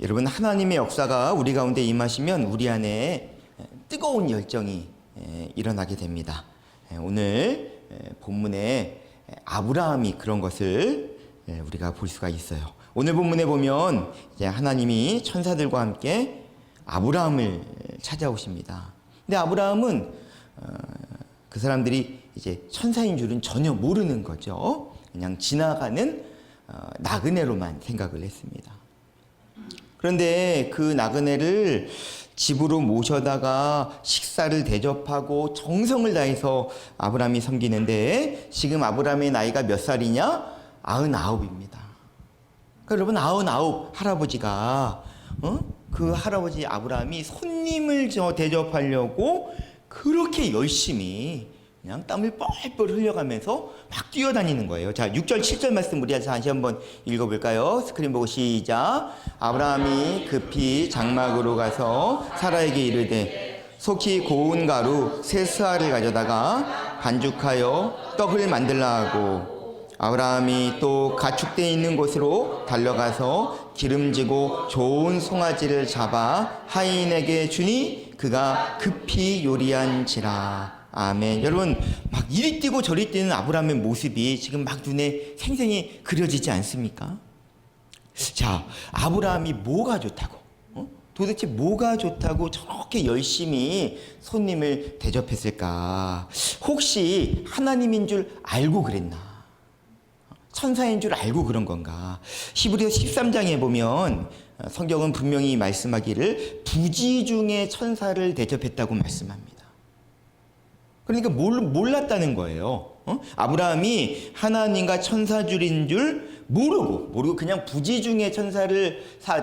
여러분, 하나님의 역사가 우리 가운데 임하시면 우리 안에 뜨거운 열정이 일어나게 됩니다. 오늘 본문에 아브라함이 그런 것을 우리가 볼 수가 있어요. 오늘 본문에 보면 이제 하나님이 천사들과 함께 아브라함을 찾아오십니다. 근데 아브라함은 그 사람들이 이제 천사인 줄은 전혀 모르는 거죠. 그냥 지나가는 나그네로만 생각을 했습니다. 그런데 그 나그네를 집으로 모셔다가 식사를 대접하고 정성을 다해서 아브라함이 섬기는데, 지금 아브라함의 나이가 몇 살이냐? 99입니다. 그러니까 여러분, 99 할아버지가 그 할아버지 아브라함이 손님을 대접하려고 그렇게 열심히 그냥 땀을 뻘뻘 흘려가면서 막 뛰어다니는 거예요. 자, 6절, 7절 말씀 우리 다시 한번 읽어볼까요? 스크린 보고 시작. 아브라함이 급히 장막으로 가서 사라에게 이르되 속히 고운 가루 세 스아를 가져다가 반죽하여 떡을 만들라 하고, 아브라함이 또 가축대 있는 곳으로 달려가서 기름지고 좋은 송아지를 잡아 하인에게 주니 그가 급히 요리한지라. 아멘. 여러분, 막 이리 뛰고 저리 뛰는 아브라함의 모습이 지금 막 눈에 생생히 그려지지 않습니까? 자, 아브라함이 뭐가 좋다고? 도대체 뭐가 좋다고 저렇게 열심히 손님을 대접했을까? 혹시 하나님인 줄 알고 그랬나? 천사인 줄 알고 그런 건가? 히브리서 13장에 보면 성경은 분명히 말씀하기를 부지 중에 천사를 대접했다고 말씀합니다. 그러니까 몰랐다는 거예요. 아브라함이 하나님과 천사줄인 줄 모르고 그냥 부지 중에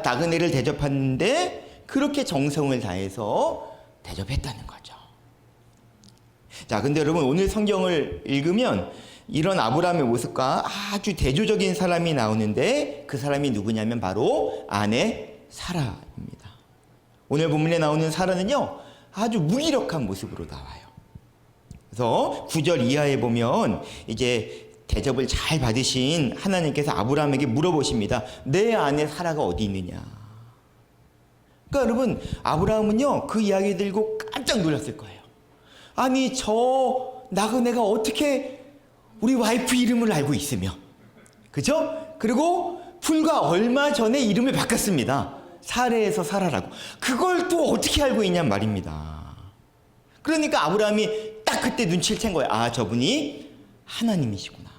나그네를 대접하는데 그렇게 정성을 다해서 대접했다는 거죠. 자, 근데 여러분, 오늘 성경을 읽으면 이런 아브라함의 모습과 아주 대조적인 사람이 나오는데, 그 사람이 누구냐면 바로 아내 사라입니다. 오늘 본문에 나오는 사라는요, 아주 무기력한 모습으로 나와요. 그래서 9절 이하에 보면 이제 대접을 잘 받으신 하나님께서 아브라함에게 물어보십니다. 내 아내 사라가 어디 있느냐? 그러니까 여러분, 아브라함은요, 그 이야기 들고 깜짝 놀랐을 거예요. 아니, 저 나그네가 어떻게 우리 와이프 이름을 알고 있으며, 그죠? 그리고 불과 얼마 전에 이름을 바꿨습니다. 사레에서 사라라고. 그걸 또 어떻게 알고 있냔 말입니다. 그러니까 아브라함이 딱 그때 눈치를 챈 거예요. 아, 저분이 하나님이시구나.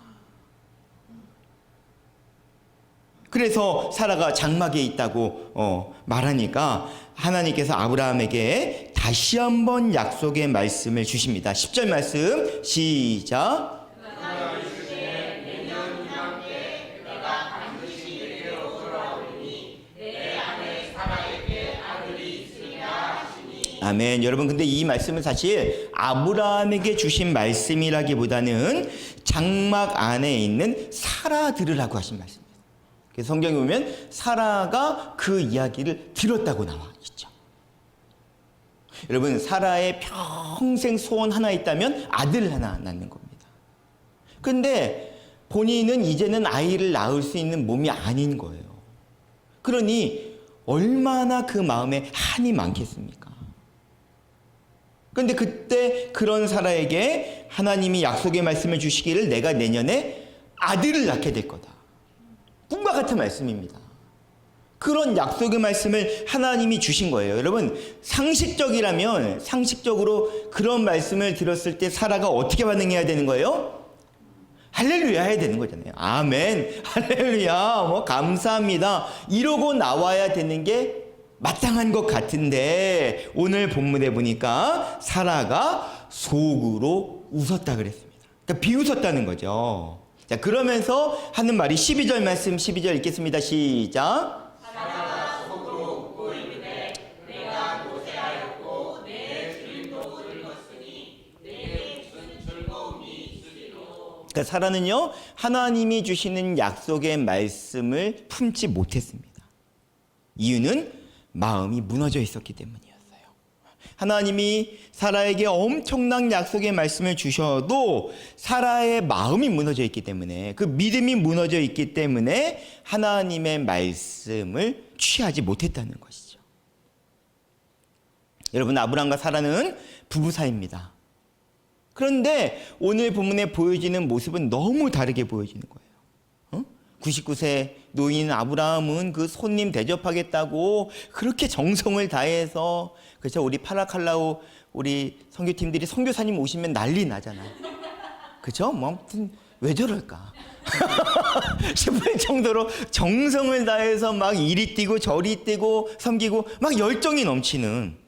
그래서 사라가 장막에 있다고 말하니까 하나님께서 아브라함에게 다시 한번 약속의 말씀을 주십니다. 10절 말씀 시작. 아멘. 여러분, 근데 이 말씀은 사실 아브라함에게 주신 말씀이라기보다는 장막 안에 있는 사라 들으라고 하신 말씀입니다. 그래서 성경에 보면 사라가 그 이야기를 들었다고 나와 있죠. 여러분, 사라의 평생 소원 하나 있다면 아들 하나 낳는 겁니다. 근데 본인은 이제는 아이를 낳을 수 있는 몸이 아닌 거예요. 그러니 얼마나 그 마음에 한이 많겠습니까? 그런데 그때 그런 사라에게 하나님이 약속의 말씀을 주시기를 내가 내년에 아들을 낳게 될 거다. 꿈과 같은 말씀입니다. 그런 약속의 말씀을 하나님이 주신 거예요. 여러분, 상식적이라면 상식적으로 그런 말씀을 들었을 때 사라가 어떻게 반응해야 되는 거예요? 할렐루야 해야 되는 거잖아요. 아멘, 할렐루야, 감사합니다, 이러고 나와야 되는 게 마땅한 것 같은데, 오늘 본문에 보니까 사라가 속으로 웃었다 그랬습니다. 그러니까 비웃었다는 거죠. 자, 그러면서 하는 말이 12절 말씀, 12절 읽겠습니다. 시작. 사라가 속으로 웃고 이르되 내가 모세하였고 내 주인도 늙었으니 내게 무슨 즐거움이 있으리로. 그러니까 사라는요, 하나님이 주시는 약속의 말씀을 품지 못했습니다. 이유는 마음이 무너져 있었기 때문이었어요. 하나님이 사라에게 엄청난 약속의 말씀을 주셔도 사라의 마음이 무너져 있기 때문에, 그 믿음이 무너져 있기 때문에 하나님의 말씀을 취하지 못했다는 것이죠. 여러분, 아브라함과 사라는 부부 사이입니다. 그런데 오늘 본문에 보여지는 모습은 너무 다르게 보여지는 거예요. 99세 노인 아브라함은 그 손님 대접하겠다고 그렇게 정성을 다해서, 그렇죠? 우리 파라칼라우 우리 선교팀들이 선교사님 오시면 난리 나잖아요. 그렇죠? 뭐 아무튼 왜 저럴까 싶을 정도로 정성을 다해서 막 이리 뛰고 저리 뛰고 섬기고 막 열정이 넘치는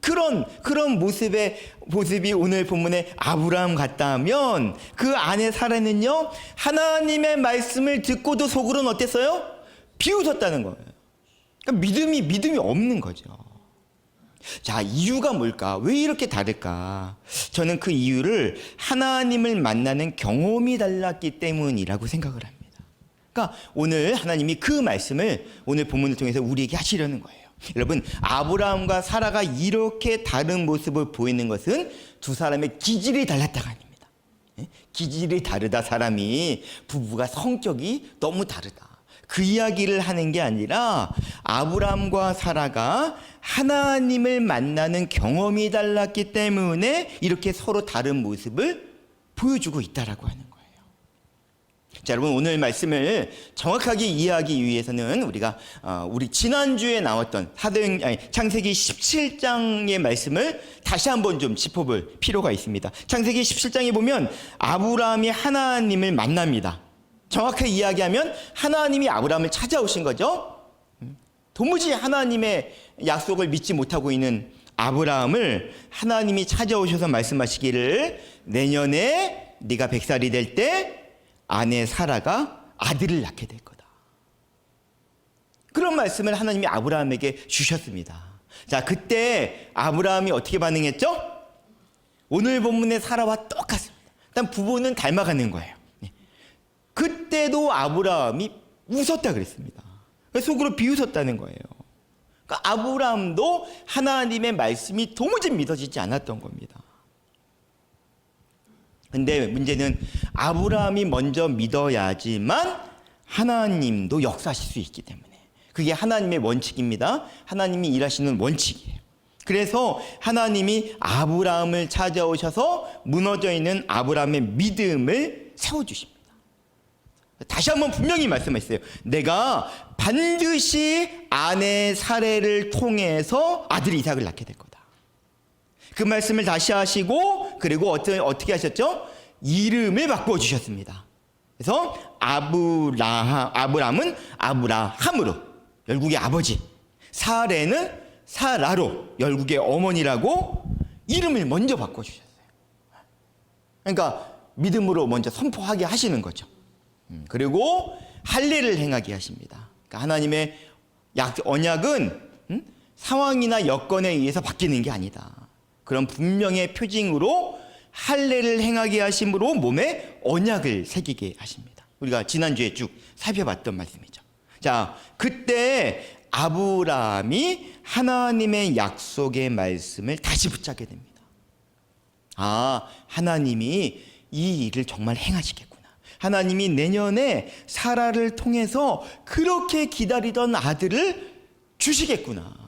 그런 모습이 오늘 본문에 아브라함 같다 하면, 그 아내 사라는요, 하나님의 말씀을 듣고도 속으로는 어땠어요? 비웃었다는 거예요. 그러니까 믿음이 없는 거죠. 자, 이유가 뭘까? 왜 이렇게 다를까? 저는 그 이유를 하나님을 만나는 경험이 달랐기 때문이라고 생각을 합니다. 그러니까 오늘 하나님이 그 말씀을 오늘 본문을 통해서 우리에게 하시려는 거예요. 여러분, 아브라함과 사라가 이렇게 다른 모습을 보이는 것은 두 사람의 기질이 달랐다가 아닙니다. 기질이 다르다, 사람이, 부부가 성격이 너무 다르다, 그 이야기를 하는 게 아니라 아브라함과 사라가 하나님을 만나는 경험이 달랐기 때문에 이렇게 서로 다른 모습을 보여주고 있다라고 하는 거예요. 자, 여러분, 오늘 말씀을 정확하게 이해하기 위해서는 우리가 우리 지난주에 나왔던 창세기 17장의 말씀을 다시 한번 좀 짚어볼 필요가 있습니다. 창세기 17장에 보면 아브라함이 하나님을 만납니다. 정확하게 이야기하면 하나님이 아브라함을 찾아오신 거죠. 도무지 하나님의 약속을 믿지 못하고 있는 아브라함을 하나님이 찾아오셔서 말씀하시기를, 내년에 네가 100살이 될 때 아내 사라가 아들을 낳게 될 거다. 그런 말씀을 하나님이 아브라함에게 주셨습니다. 자, 그때 아브라함이 어떻게 반응했죠? 오늘 본문의 사라와 똑같습니다. 일단 부부는 닮아가는 거예요. 그때도 아브라함이 웃었다 그랬습니다. 속으로 비웃었다는 거예요. 그러니까 아브라함도 하나님의 말씀이 도무지 믿어지지 않았던 겁니다. 근데 문제는 아브라함이 먼저 믿어야지만 하나님도 역사하실 수 있기 때문에, 그게 하나님의 원칙입니다. 하나님이 일하시는 원칙이에요. 그래서 하나님이 아브라함을 찾아오셔서 무너져 있는 아브라함의 믿음을 세워주십니다. 다시 한번 분명히 말씀하셨어요. 내가 반드시 아내 사례를 통해서 아들 이삭을 낳게 될 거다. 그 말씀을 다시 하시고, 그리고 어떻게 하셨죠? 이름을 바꿔주셨습니다. 그래서 아브라함은 아브라함으로, 열국의 아버지, 사레는 사라로, 열국의 어머니라고 이름을 먼저 바꿔주셨어요. 그러니까 믿음으로 먼저 선포하게 하시는 거죠. 그리고 할례를 행하게 하십니다. 그러니까 하나님의 언약은 상황이나 여건에 의해서 바뀌는 게 아니다. 그런 분명의 표징으로 할례를 행하게 하심으로 몸에 언약을 새기게 하십니다. 우리가 지난주에 쭉 살펴봤던 말씀이죠. 자, 그때 아브라함이 하나님의 약속의 말씀을 다시 붙잡게 됩니다. 아, 하나님이 이 일을 정말 행하시겠구나. 하나님이 내년에 사라를 통해서 그렇게 기다리던 아들을 주시겠구나.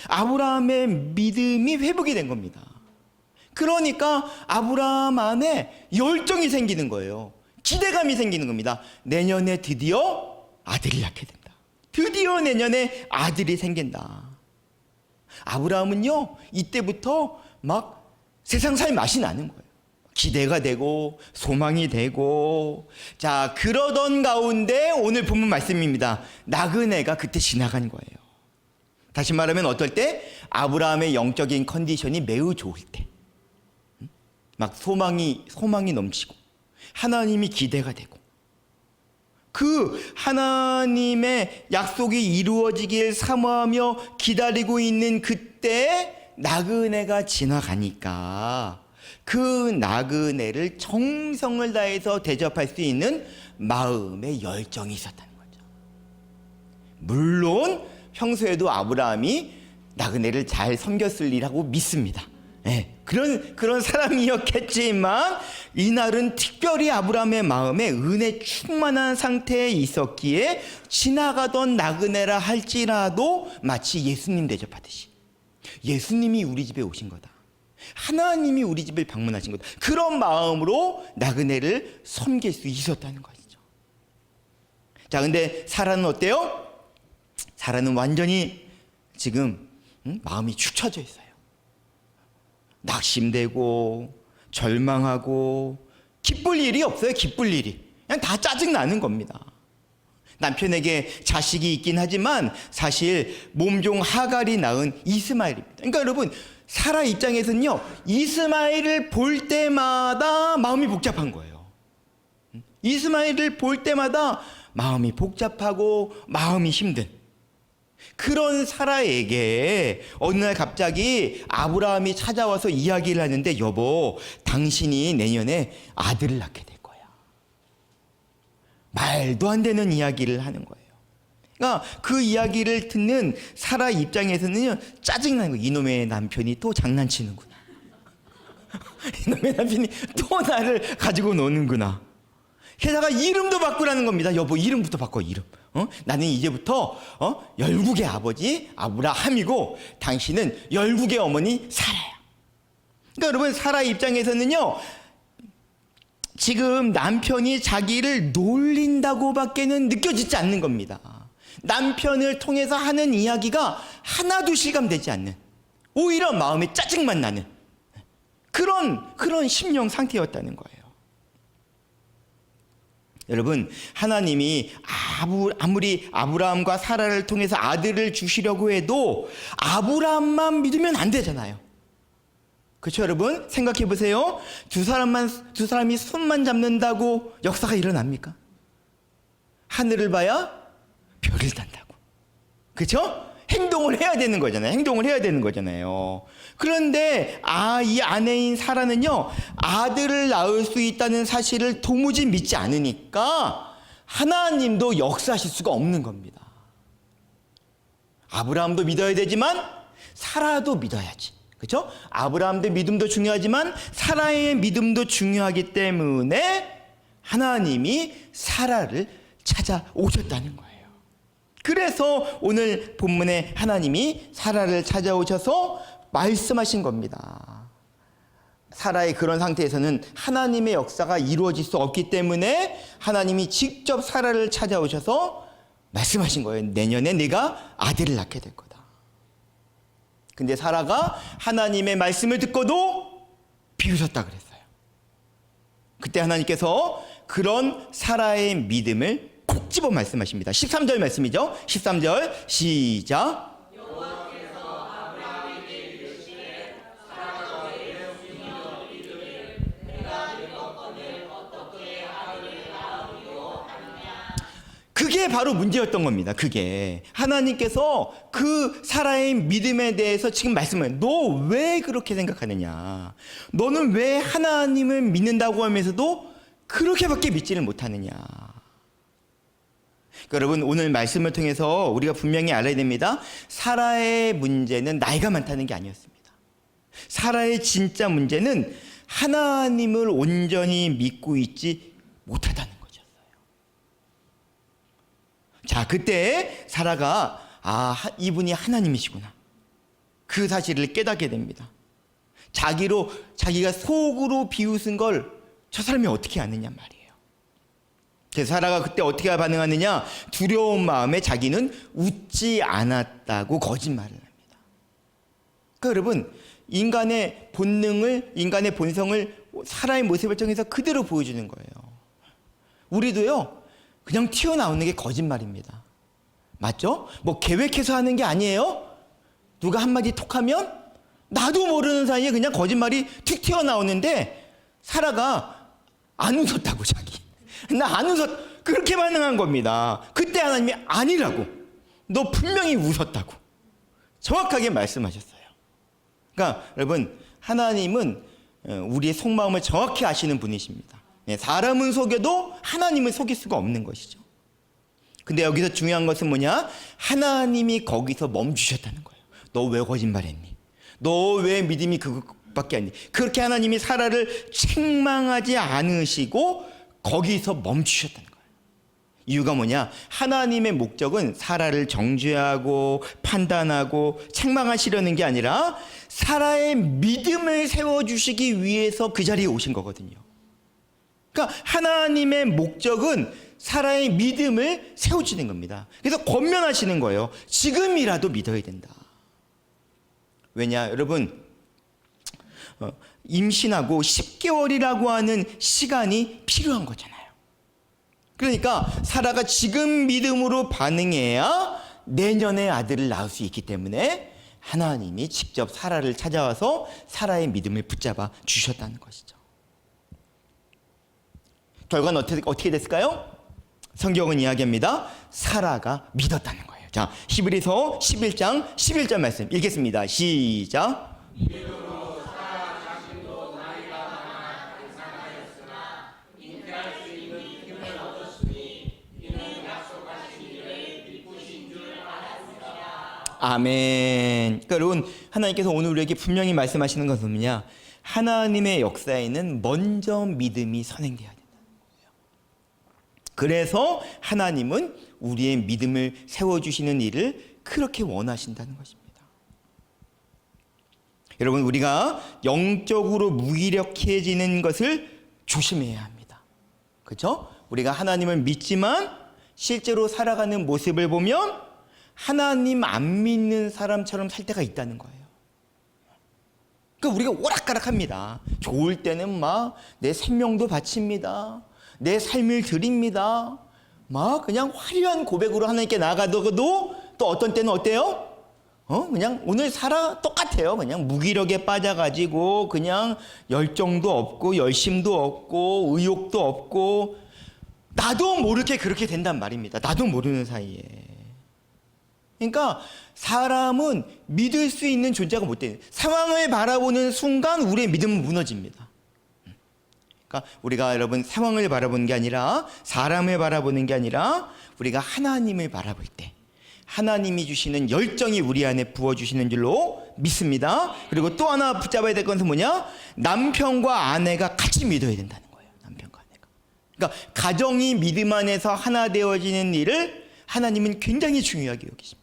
아브라함의 믿음이 회복이 된 겁니다. 그러니까 아브라함 안에 열정이 생기는 거예요. 기대감이 생기는 겁니다. 내년에 드디어 아들이 낳게 된다. 드디어 내년에 아들이 생긴다. 아브라함은요, 이때부터 막 세상 살 맛이 나는 거예요. 기대가 되고 소망이 되고. 자, 그러던 가운데 오늘 본문 말씀입니다. 나그네가 그때 지나간 거예요. 다시 말하면 어떨 때? 아브라함의 영적인 컨디션이 매우 좋을 때, 막 소망이 넘치고 하나님이 기대가 되고, 그 하나님의 약속이 이루어지길 사모하며 기다리고 있는 그때 나그네가 지나가니까 그 나그네를 정성을 다해서 대접할 수 있는 마음의 열정이 있었다는 거죠. 물론 평소에도 아브라함이 나그네를 잘 섬겼으리라고 믿습니다. 예, 그런 사람이었겠지만 이날은 특별히 아브라함의 마음에 은혜 충만한 상태에 있었기에 지나가던 나그네라 할지라도 마치 예수님 대접하듯이 예수님이 우리 집에 오신 거다. 하나님이 우리 집을 방문하신 거다. 그런 마음으로 나그네를 섬길 수 있었다는 것이죠. 자, 근데 사라는 어때요? 사라는 완전히 지금 마음이 축 처져 있어요. 낙심되고 절망하고 기쁠 일이 없어요. 기쁠 일이 그냥 다 짜증나는 겁니다. 남편에게 자식이 있긴 하지만 사실 몸종 하갈이 낳은 이스마엘입니다. 그러니까 여러분, 사라 입장에서는요, 이스마엘을 볼 때마다 마음이 복잡한 거예요. 이스마엘을 볼 때마다 마음이 복잡하고 마음이 힘든 그런 사라에게 어느 날 갑자기 아브라함이 찾아와서 이야기를 하는데, 여보, 당신이 내년에 아들을 낳게 될 거야. 말도 안 되는 이야기를 하는 거예요. 그러니까 그 이야기를 듣는 사라 입장에서는요, 짜증나는 거예요. 이놈의 남편이 또 장난치는구나. 이놈의 남편이 또 나를 가지고 노는구나. 게다가 이름도 바꾸라는 겁니다. 여보, 이름부터 바꿔, 이름. 나는 이제부터 열국의 아버지 아브라함이고 당신은 열국의 어머니 사라야. 그러니까 여러분, 사라 입장에서는요, 지금 남편이 자기를 놀린다고밖에는 느껴지지 않는 겁니다. 남편을 통해서 하는 이야기가 하나도 실감되지 않는, 오히려 마음에 짜증만 나는 그런 심령 상태였다는 거예요. 여러분, 하나님이 아무리 아브라함과 사라를 통해서 아들을 주시려고 해도 아브라함만 믿으면 안 되잖아요. 그렇죠, 여러분? 생각해 보세요. 두 사람이 손만 잡는다고 역사가 일어납니까? 하늘을 봐야 별을 단다고. 그렇죠? 행동을 해야 되는 거잖아요. 행동을 해야 되는 거잖아요. 그런데 이 아내인 사라는요, 아들을 낳을 수 있다는 사실을 도무지 믿지 않으니까 하나님도 역사하실 수가 없는 겁니다. 아브라함도 믿어야 되지만 사라도 믿어야지. 그렇죠? 아브라함의 믿음도 중요하지만 사라의 믿음도 중요하기 때문에 하나님이 사라를 찾아오셨다는 거예요. 그래서 오늘 본문에 하나님이 사라를 찾아오셔서 말씀하신 겁니다. 사라의 그런 상태에서는 하나님의 역사가 이루어질 수 없기 때문에 하나님이 직접 사라를 찾아오셔서 말씀하신 거예요. 내년에 네가 아들을 낳게 될 거다. 근데 사라가 하나님의 말씀을 듣고도 비웃었다 그랬어요. 그때 하나님께서 그런 사라의 믿음을 콕 집어 말씀하십니다. 13절 말씀이죠. 13절 시작. 그게 바로 문제였던 겁니다. 그게 하나님께서 그 사라의 믿음에 대해서 지금 말씀을, 너 왜 그렇게 생각하느냐, 너는 왜 하나님을 믿는다고 하면서도 그렇게밖에 믿지를 못하느냐. 그러니까 여러분, 오늘 말씀을 통해서 우리가 분명히 알아야 됩니다. 사라의 문제는 나이가 많다는 게 아니었습니다. 사라의 진짜 문제는 하나님을 온전히 믿고 있지 못하다는 거였어요. 자, 그때 사라가 이분이 하나님이시구나, 그 사실을 깨닫게 됩니다. 자기가 속으로 비웃은 걸 저 사람이 어떻게 아느냐 말이에요. 그래서 사라가 그때 어떻게 반응하느냐, 두려운 마음에 자기는 웃지 않았다고 거짓말을 합니다. 그러니까 여러분, 인간의 본성을 사라의 모습을 통해서 그대로 보여주는 거예요. 우리도요, 그냥 튀어나오는 게 거짓말입니다. 맞죠? 뭐 계획해서 하는 게 아니에요. 누가 한마디 톡하면 나도 모르는 사이에 그냥 거짓말이 툭 튀어나오는데, 사라가 안 웃었다고, 자기. 나 안 웃었, 그렇게 반응한 겁니다. 그때 하나님이 아니라고, 너 분명히 웃었다고 정확하게 말씀하셨어요. 그러니까 여러분, 하나님은 우리의 속마음을 정확히 아시는 분이십니다. 사람은 속여도 하나님은 속일 수가 없는 것이죠. 근데 여기서 중요한 것은 뭐냐? 하나님이 거기서 멈추셨다는 거예요. 너 왜 거짓말했니? 너 왜 믿음이 그것밖에 안 돼? 그렇게 하나님이 사라를 책망하지 않으시고 거기서 멈추셨다는 거예요. 이유가 뭐냐? 하나님의 목적은 사라를 정죄하고 판단하고 책망하시려는 게 아니라 사라의 믿음을 세워주시기 위해서 그 자리에 오신 거거든요. 그러니까 하나님의 목적은 사라의 믿음을 세워주는 겁니다. 그래서 권면하시는 거예요. 지금이라도 믿어야 된다. 왜냐, 여러분, 임신하고 10개월이라고 하는 시간이 필요한 거잖아요. 그러니까 사라가 지금 믿음으로 반응해야 내년에 아들을 낳을 수 있기 때문에 하나님이 직접 사라를 찾아와서 사라의 믿음을 붙잡아 주셨다는 것이죠. 결과는 어떻게 됐을까요? 성경은 이야기합니다. 사라가 믿었다는 거예요. 자, 히브리서 11장 11절 말씀 읽겠습니다. 시작. 믿음으로 사라 자신도 나이가 많아 간사하였으나 잉태할 수 있는 힘을 얻었으니 이는 약속하신 일을 믿으신 줄 알았습니다. 아멘. 그러니까 여러분, 하나님께서 오늘 우리에게 분명히 말씀하시는 것은 뭐냐? 하나님의 역사에는 먼저 믿음이 선행돼야 된다는 거예요. 그래서 하나님은 우리의 믿음을 세워주시는 일을 그렇게 원하신다는 것입니다. 여러분, 우리가 영적으로 무기력해지는 것을 조심해야 합니다. 그렇죠? 우리가 하나님을 믿지만 실제로 살아가는 모습을 보면 하나님 안 믿는 사람처럼 살 때가 있다는 거예요. 그러니까 우리가 오락가락합니다. 좋을 때는 막 내 생명도 바칩니다. 내 삶을 드립니다. 막 그냥 화려한 고백으로 하나님께 나아가도 또 어떤 때는 어때요? 그냥 오늘 살아 똑같아요. 그냥 무기력에 빠져가지고 그냥 열정도 없고 열심도 없고 의욕도 없고 나도 모르게 그렇게 된단 말입니다. 나도 모르는 사이에. 그러니까 사람은 믿을 수 있는 존재가 못 돼요. 상황을 바라보는 순간 우리의 믿음은 무너집니다. 그러니까 우리가 여러분 상황을 바라보는 게 아니라 사람을 바라보는 게 아니라 우리가 하나님을 바라볼 때 하나님이 주시는 열정이 우리 안에 부어주시는 줄로 믿습니다. 그리고 또 하나 붙잡아야 될 것은 뭐냐? 남편과 아내가 같이 믿어야 된다는 거예요. 남편과 아내가. 그러니까 가정이 믿음 안에서 하나 되어지는 일을 하나님은 굉장히 중요하게 여기십니다.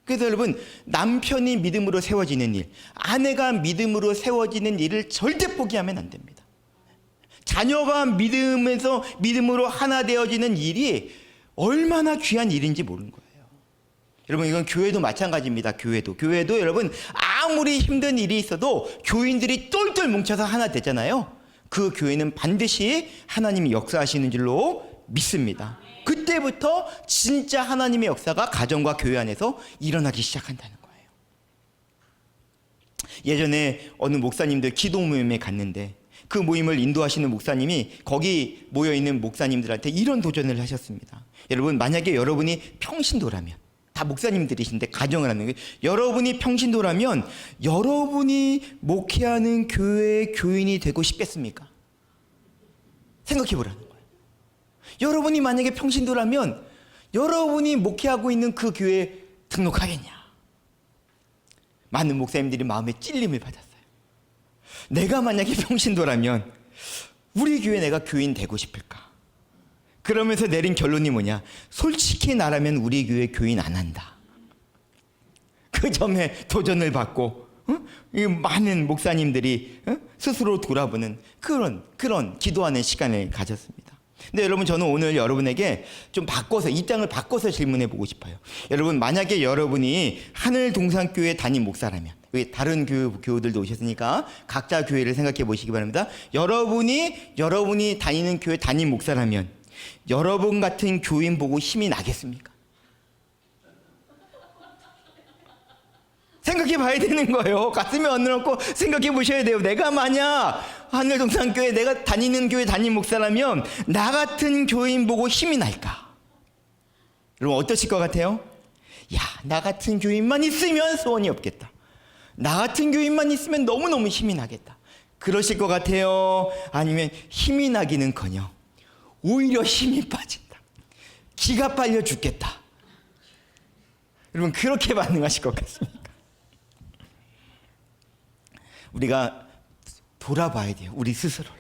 그래서 여러분, 남편이 믿음으로 세워지는 일, 아내가 믿음으로 세워지는 일을 절대 포기하면 안 됩니다. 자녀가 믿음으로 하나 되어지는 일이 얼마나 귀한 일인지 모르는 거예요. 여러분, 이건 교회도 마찬가지입니다. 교회도 여러분, 아무리 힘든 일이 있어도 교인들이 똘똘 뭉쳐서 하나 되잖아요. 그 교회는 반드시 하나님이 역사하시는 줄로 믿습니다. 그때부터 진짜 하나님의 역사가 가정과 교회 안에서 일어나기 시작한다는 거예요. 예전에 어느 목사님들 기도 모임에 갔는데 그 모임을 인도하시는 목사님이 거기 모여있는 목사님들한테 이런 도전을 하셨습니다. 여러분, 만약에 여러분이 평신도라면, 다 목사님들이신데 가정을 하는 거예요. 여러분이 평신도라면 여러분이 목회하는 교회의 교인이 되고 싶겠습니까? 생각해 보라는 거예요. 여러분이 만약에 평신도라면 여러분이 목회하고 있는 그 교회에 등록하겠냐? 많은 목사님들이 마음에 찔림을 받았어요. 내가 만약에 평신도라면 우리 교회 내가 교인 되고 싶을까? 그러면서 내린 결론이 뭐냐? 솔직히 나라면 우리 교회 교인 안 한다. 그 점에 도전을 받고 많은 목사님들이 스스로 돌아보는 그런 기도하는 시간을 가졌습니다. 근데 여러분, 저는 오늘 여러분에게 좀 바꿔서, 입장을 바꿔서 질문해 보고 싶어요. 여러분, 만약에 여러분이 하늘동산교회 담임 목사라면, 다른 교우들도 오셨으니까 각자 교회를 생각해 보시기 바랍니다. 여러분이 다니는 교회 담임 목사라면 여러분 같은 교인 보고 힘이 나겠습니까? 생각해 봐야 되는 거예요. 가슴에 얹어놓고 생각해 보셔야 돼요. 내가 만약 하늘동산교회, 내가 다니는 교회 담임 목사라면 나 같은 교인 보고 힘이 날까? 여러분, 어떠실 것 같아요? 야, 나 같은 교인만 있으면 소원이 없겠다. 나 같은 교인만 있으면 너무너무 힘이 나겠다. 그러실 것 같아요? 아니면 힘이 나기는커녕 오히려 힘이 빠진다. 기가 빨려 죽겠다. 여러분, 그렇게 반응하실 것 같습니까? 우리가 돌아봐야 돼요. 우리 스스로를.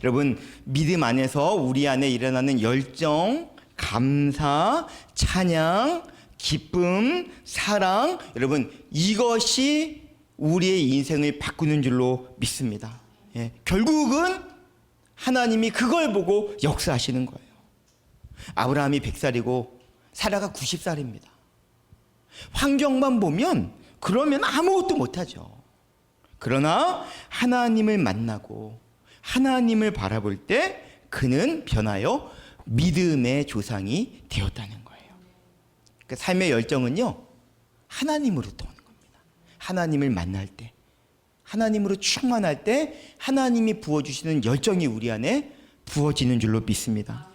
여러분, 믿음 안에서 우리 안에 일어나는 열정, 감사, 찬양, 기쁨, 사랑, 여러분 이것이 우리의 인생을 바꾸는 줄로 믿습니다. 예, 결국은 하나님이 그걸 보고 역사하시는 거예요. 아브라함이 100살이고 사라가 90살입니다. 환경만 보면 그러면 아무것도 못하죠. 그러나 하나님을 만나고 하나님을 바라볼 때 그는 변하여 믿음의 조상이 되었다는 거예요. 그러니까 삶의 열정은요, 하나님으로부터 오는 겁니다. 하나님을 만날 때, 하나님으로 충만할 때 하나님이 부어주시는 열정이 우리 안에 부어지는 줄로 믿습니다.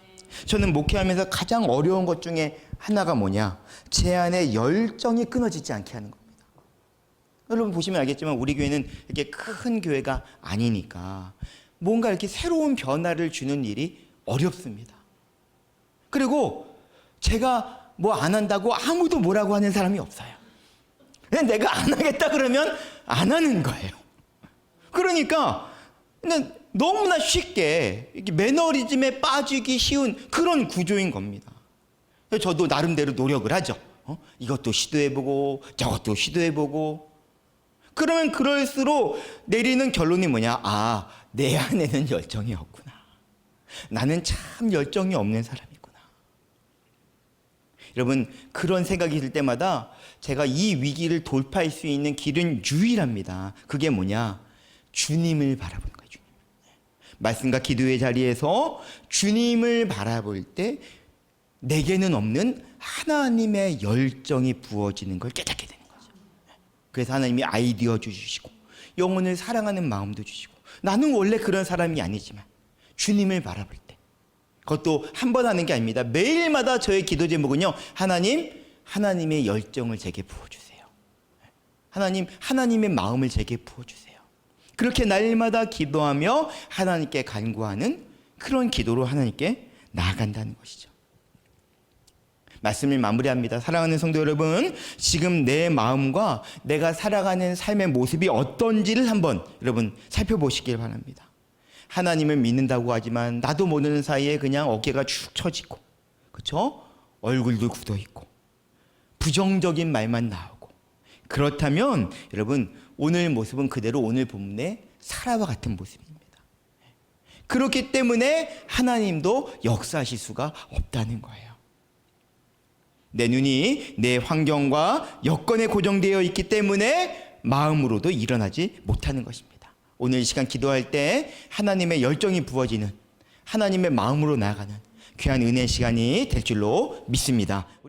저는 목회하면서 가장 어려운 것 중에 하나가 뭐냐, 제 안에 열정이 끊어지지 않게 하는 겁니다. 여러분 보시면 알겠지만 우리 교회는 이렇게 큰 교회가 아니니까 뭔가 이렇게 새로운 변화를 주는 일이 어렵습니다. 그리고 제가 뭐 안 한다고 아무도 뭐라고 하는 사람이 없어요. 그냥 내가 안 하겠다 그러면 안 하는 거예요. 그러니까 너무나 쉽게 이렇게 매너리즘에 빠지기 쉬운 그런 구조인 겁니다. 저도 나름대로 노력을 하죠. 이것도 시도해보고 저것도 시도해보고. 그러면 그럴수록 내리는 결론이 뭐냐? 아, 내 안에는 열정이 없구나. 나는 참 열정이 없는 사람이구나. 여러분, 그런 생각이 들 때마다 제가 이 위기를 돌파할 수 있는 길은 유일합니다. 그게 뭐냐? 주님을 바라보는 거예요. 주님. 말씀과 기도의 자리에서 주님을 바라볼 때 내게는 없는 하나님의 열정이 부어지는 걸 깨닫게 되는 거죠. 그래서 하나님이 아이디어 주시고 영혼을 사랑하는 마음도 주시고, 나는 원래 그런 사람이 아니지만 주님을 바라볼 때, 그것도 한 번 하는 게 아닙니다. 매일마다 저의 기도 제목은요, 하나님의 열정을 제게 부어주세요. 하나님, 하나님의 마음을 제게 부어주세요. 그렇게 날마다 기도하며 하나님께 간구하는 그런 기도로 하나님께 나아간다는 것이죠. 말씀을 마무리합니다. 사랑하는 성도 여러분, 지금 내 마음과 내가 살아가는 삶의 모습이 어떤지를 한번 여러분 살펴보시길 바랍니다. 하나님을 믿는다고 하지만 나도 모르는 사이에 그냥 어깨가 축 처지고, 그렇죠? 얼굴도 굳어 있고 부정적인 말만 나오고, 그렇다면 여러분 오늘 모습은 그대로 오늘 본문의 사라와 같은 모습입니다. 그렇기 때문에 하나님도 역사하실 수가 없다는 거예요. 내 눈이 내 환경과 여건에 고정되어 있기 때문에 마음으로도 일어나지 못하는 것입니다. 오늘 이 시간 기도할 때 하나님의 열정이 부어지는, 하나님의 마음으로 나아가는 귀한 은혜의 시간이 될 줄로 믿습니다.